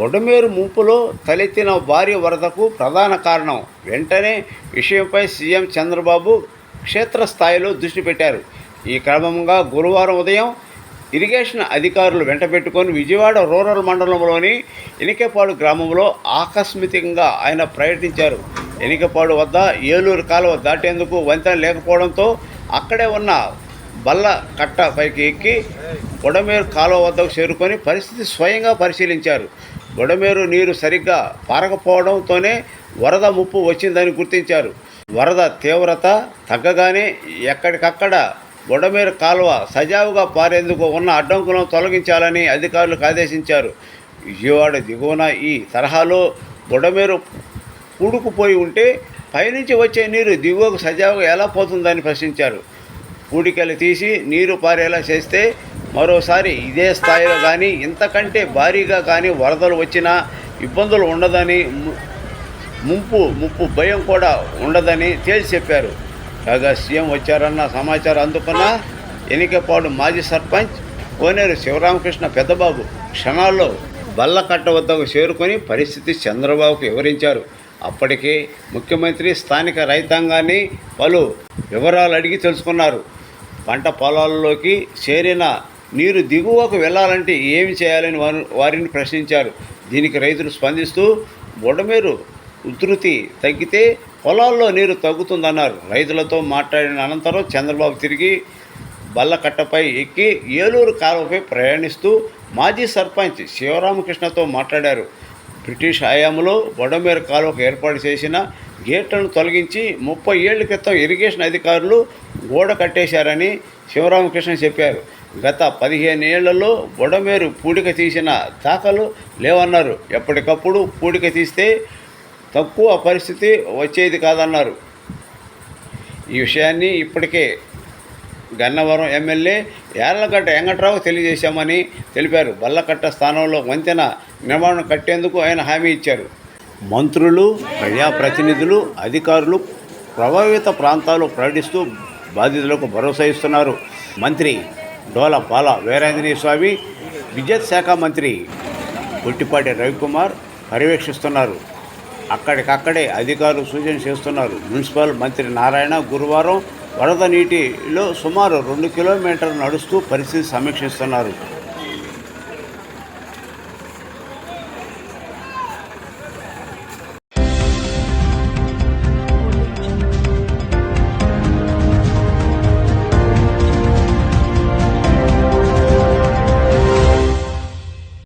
బొడమేరు ముంపులో తలెత్తిన భారీ వరదకు ప్రధాన కారణం. వెంటనే విషయంపై సీఎం చంద్రబాబు క్షేత్రస్థాయిలో దృష్టి పెట్టారు. ఈ క్రమంగా గురువారం ఉదయం ఇరిగేషన్ అధికారులు వెంటబెట్టుకొని విజయవాడ రూరల్ మండలంలోని ఎనికేపాడు గ్రామంలో ఆకస్మికంగా ఆయన పర్యటించారు. ఎనికేపాడు వద్ద ఏలూరు కాలువ దాటేందుకు వంతెన లేకపోవడంతో అక్కడే ఉన్న బల్ల కట్ట పైకి ఎక్కి బొడమేరు కాలువ వద్దకు చేరుకొని పరిస్థితి స్వయంగా పరిశీలించారు. బొడమేరు నీరు సరిగ్గా పారకపోవడంతోనే వరద ముప్పు వచ్చిందని గుర్తించారు. వరద తీవ్రత తగ్గగానే ఎక్కడికక్కడ బొడమేరు కాలువ సజావుగా పారేందుకు ఉన్న అడ్డంకులను తొలగించాలని అధికారులకు ఆదేశించారు. విజయవాడ దిగువన ఈ తరహాలో బొడమేరు పూడుకుపోయి ఉంటే పైనుంచి వచ్చే నీరు దిగువకు సజావుగా ఎలా పోతుందని ప్రశ్నించారు. పూడికలు తీసి నీరు పారేలా చేస్తే మరోసారి ఇదే స్థాయిలో కానీ ఇంతకంటే భారీగా కానీ వరదలు వచ్చినా ఇబ్బందులు ఉండదని, ముప్పు భయం కూడా ఉండదని తేల్చి చెప్పారు. కాగా సీఎం వచ్చారన్న సమాచారం అందుకున్న ఎనికేపాడు మాజీ సర్పంచ్ కోనేరు శివరామకృష్ణ పెద్దబాబు క్షణాల్లో బల్లకట్ట వద్దకు చేరుకొని పరిస్థితి చంద్రబాబుకు వివరించారు. అప్పటికే ముఖ్యమంత్రి స్థానిక రైతాంగాన్ని పలు వివరాలు అడిగి తెలుసుకున్నారు. పంట పొలాల్లోకి చేరిన నీరు దిగువకు వెళ్ళాలంటే ఏమి చేయాలని వారిని ప్రశ్నించారు. దీనికి రైతులు స్పందిస్తూ బొడమేరు ఉధృతి తగ్గితే పొలాల్లో నీరు తగ్గుతుందన్నారు. రైతులతో మాట్లాడిన అనంతరం చంద్రబాబు తిరిగి బల్లకట్టపై ఎక్కి ఏలూరు కాలువపై ప్రయాణిస్తూ మాజీ సర్పంచ్ శివరామకృష్ణతో మాట్లాడారు. బ్రిటిష్ హయాంలో బొడమేరు కాలువకు ఏర్పాటు చేసిన గేట్లను తొలగించి 30 ఏళ్ల క్రితం ఇరిగేషన్ అధికారులు గోడ కట్టేశారని శివరామకృష్ణ చెప్పారు. గత 15 ఏళ్లలో బొడమేరు పూడిక తీసిన దాఖలు లేవన్నారు. ఎప్పటికప్పుడు పూడిక తీస్తే తక్కువ పరిస్థితి వచ్చేది కాదన్నారు. ఈ విషయాన్ని ఇప్పటికే గన్నవరం ఎమ్మెల్యే యార్లగడ్డ వెంకట్రావు తెలియజేశామని తెలిపారు. బల్లకట్ట స్థానంలో వంతెన నిర్మాణం కట్టేందుకు ఆయన హామీ ఇచ్చారు. మంత్రులు, ప్రజాప్రతినిధులు, అధికారులు ప్రభావిత ప్రాంతాలు పర్యటిస్తూ బాధితులకు భరోసా ఇస్తున్నారు. మంత్రి డోల పాల వీరాంజనేయ స్వామి, విద్యుత్ శాఖ మంత్రి గుట్టిపాటి రవికుమార్ పర్యవేక్షిస్తున్నారు. అక్కడికక్కడే అధికారులు సూచన చేస్తున్నారు. మున్సిపల్ మంత్రి నారాయణ గురువారం వరద నీటిలో సుమారు 2 కిలోమీటర్లు నడుస్తూ పరిస్థితి సమీక్షిస్తున్నారు.